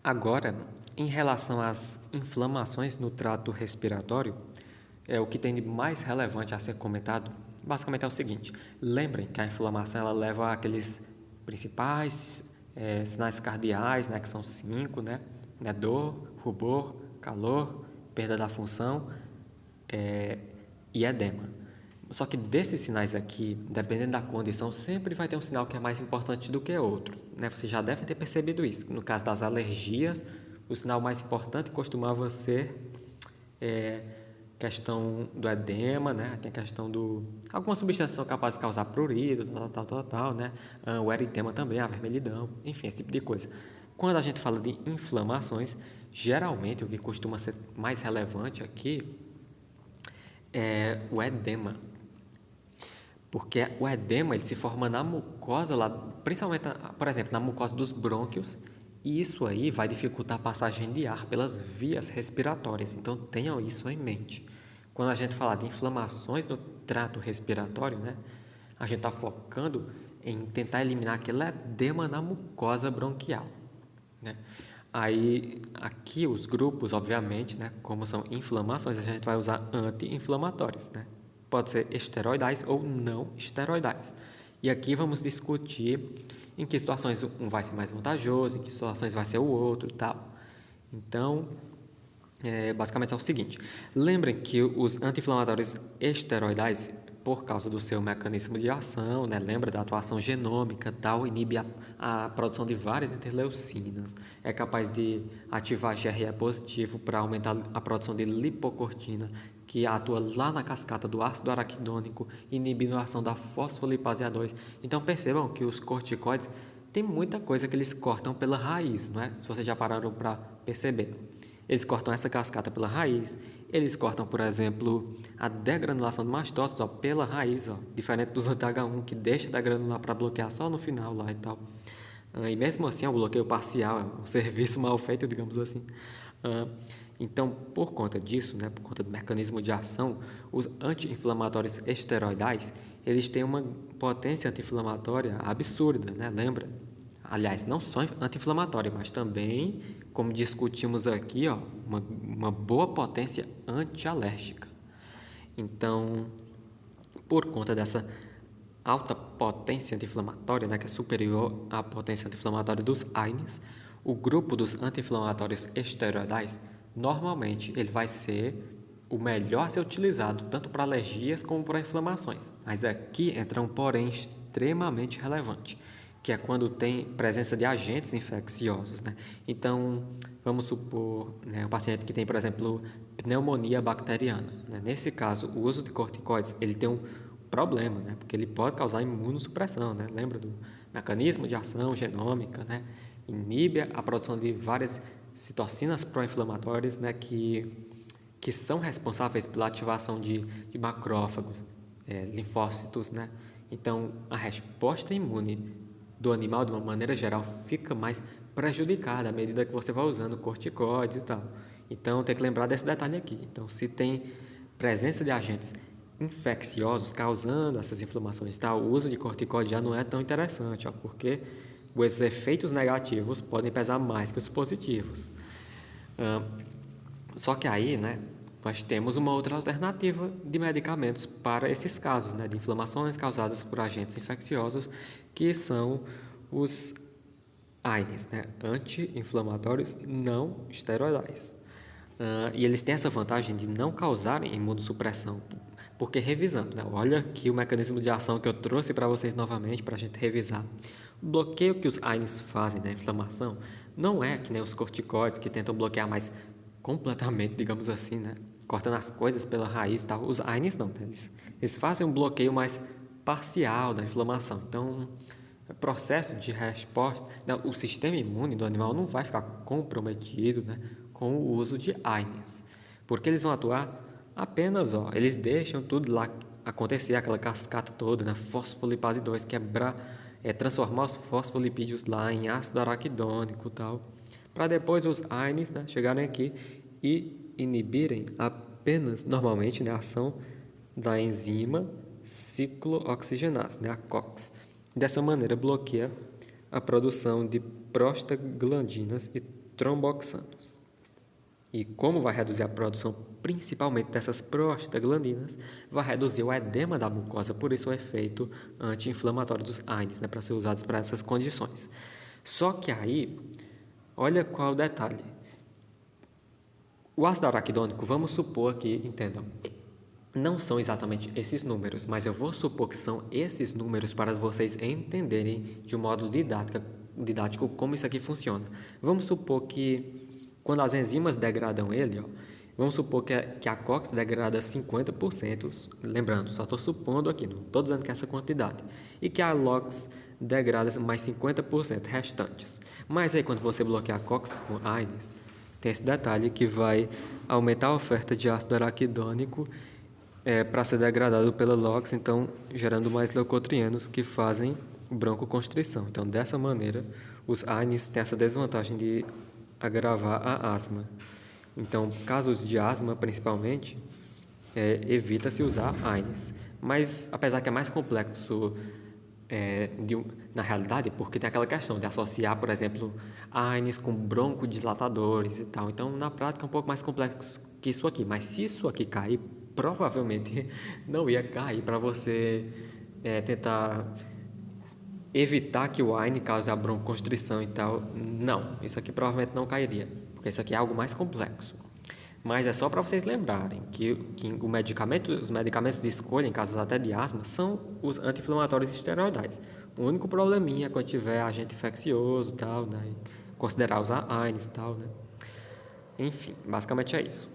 Agora, em relação às inflamações no trato respiratório, o que tem de mais relevante a ser comentado, basicamente é o seguinte: lembrem que a inflamação ela leva àqueles principais sinais cardeais, né, que são 5, né, dor, rubor, calor, perda da função e edema. Só que desses sinais aqui, dependendo da condição, sempre vai ter um sinal que é mais importante do que outro, né? Você já deve ter percebido isso. No caso das alergias, o sinal mais importante costumava ser questão do edema, né? Tem a questão do alguma substância são capazes de causar prurido, tal, né? O eritema também, a vermelhidão, enfim, esse tipo de coisa. Quando a gente fala de inflamações, geralmente o que costuma ser mais relevante aqui é o edema. Porque o edema ele se forma na mucosa, lá, principalmente, por exemplo, na mucosa dos brônquios, e isso aí vai dificultar a passagem de ar pelas vias respiratórias. Então tenham isso em mente. Quando a gente fala de inflamações no trato respiratório, né, a gente está focando em tentar eliminar aquele edema na mucosa bronquial, né? Aí, aqui os grupos, obviamente, né, como são inflamações, a gente vai usar anti-inflamatórios, né? Pode ser esteroidais ou não esteroidais. E aqui vamos discutir em que situações um vai ser mais vantajoso, em que situações vai ser o outro e tal. Então, basicamente é o seguinte: lembrem que os anti-inflamatórios esteroidais, por causa do seu mecanismo de ação, né, lembra da atuação genômica, tal, inibe a produção de várias interleucinas, é capaz de ativar GRE positivo para aumentar a produção de lipocortina, que atua lá na cascata do ácido araquidônico, inibindo a ação da fosfolipase A2. Então percebam que os corticoides tem muita coisa que eles cortam pela raiz, não é? Se vocês já pararam para perceber. Eles cortam essa cascata pela raiz, eles cortam, por exemplo, a degranulação de mastócitos pela raiz, diferente dos anti-H1 que deixa de granular para bloquear só no final lá e tal. E mesmo assim é um bloqueio parcial, é um serviço mal feito, digamos assim. Então, por conta disso, né, por conta do mecanismo de ação, os anti-inflamatórios esteroidais, eles têm uma potência anti-inflamatória absurda, né? Lembra? Aliás, não só anti-inflamatória, mas também, como discutimos aqui, uma boa potência antialérgica. Então, por conta dessa alta potência anti-inflamatória, né, que é superior à potência anti-inflamatória dos AINES, o grupo dos anti-inflamatórios esteroidais, normalmente ele vai ser o melhor a ser utilizado tanto para alergias como para inflamações. Mas aqui entra um porém extremamente relevante, que é quando tem presença de agentes infecciosos, né? Então, vamos supor, né, um paciente que tem, por exemplo, pneumonia bacteriana, né? Nesse caso, o uso de corticoides ele tem um problema, né? Porque ele pode causar imunossupressão, né? Lembra do mecanismo de ação genômica, né? Inibe a produção de várias citocinas pró-inflamatórias, né? Que são responsáveis pela ativação de macrófagos, linfócitos, né? Então, a resposta imune do animal, de uma maneira geral, fica mais prejudicada à medida que você vai usando corticoides e tal. Então, tem que lembrar desse detalhe aqui. Então, se tem presença de agentes infecciosos causando essas inflamações, tá? O uso de corticoide já não é tão interessante, porque os efeitos negativos podem pesar mais que os positivos. Só que aí, né, nós temos uma outra alternativa de medicamentos para esses casos, né, de inflamações causadas por agentes infecciosos, que são os AINES, né, anti-inflamatórios não esteroidais. E eles têm essa vantagem de não causarem imunossupressão, porque revisando, né, olha aqui o mecanismo de ação que eu trouxe para vocês novamente para a gente revisar. O bloqueio que os AINES fazem na inflamação não é que nem os corticoides que tentam bloquear mais completamente, digamos assim, né, cortando as coisas pela raiz e tal. Os AINES não, né? Eles fazem um bloqueio mais parcial da inflamação. Então, o processo de resposta, o sistema imune do animal não vai ficar comprometido, né, com o uso de AINES, porque eles vão atuar apenas, eles deixam tudo lá acontecer, aquela cascata toda, né, fosfolipase 2, quebrar, transformar os fosfolipídios lá em ácido araquidônico e tal, para depois os AINES, né, chegarem aqui e inibirem apenas, normalmente, né, a ação da enzima ciclooxigenase, né, a COX. Dessa maneira, bloqueia a produção de prostaglandinas e tromboxanos. E como vai reduzir a produção principalmente dessas prostaglandinas, vai reduzir o edema da mucosa, por isso o efeito anti-inflamatório dos AINES, né, para ser usados para essas condições. Só que aí, olha qual o detalhe. O ácido araquidônico, vamos supor que, entendam, não são exatamente esses números, mas eu vou supor que são esses números para vocês entenderem de um modo didático como isso aqui funciona. Vamos supor que quando as enzimas degradam ele, ó, vamos supor que a COX degrada 50%, lembrando, só estou supondo aqui, não estou dizendo que é essa quantidade, e que a LOX degrada mais 50% restantes. Mas aí quando você bloqueia a COX com AINES, tem esse detalhe que vai aumentar a oferta de ácido araquidônico para ser degradado pela LOX, então gerando mais leucotrienos que fazem broncoconstrição. Então, dessa maneira, os AINES têm essa desvantagem de agravar a asma. Então, casos de asma, principalmente, evita-se usar AINES. Mas, apesar que é mais complexo na realidade, porque tem aquela questão de associar, por exemplo, AINES com broncodilatadores e tal. Então, na prática, é um pouco mais complexo que isso aqui. Mas se isso aqui cair, provavelmente não ia cair para você tentar evitar que o AINE cause a broncoconstrição e tal. Não, isso aqui provavelmente não cairia, porque isso aqui é algo mais complexo. Mas é só para vocês lembrarem que os medicamentos de escolha, em casos até de asma, são os anti-inflamatórios esteroidais. O único probleminha é quando tiver agente infeccioso e tal, né? Considerar usar AINES e tal, né? Enfim, basicamente é isso.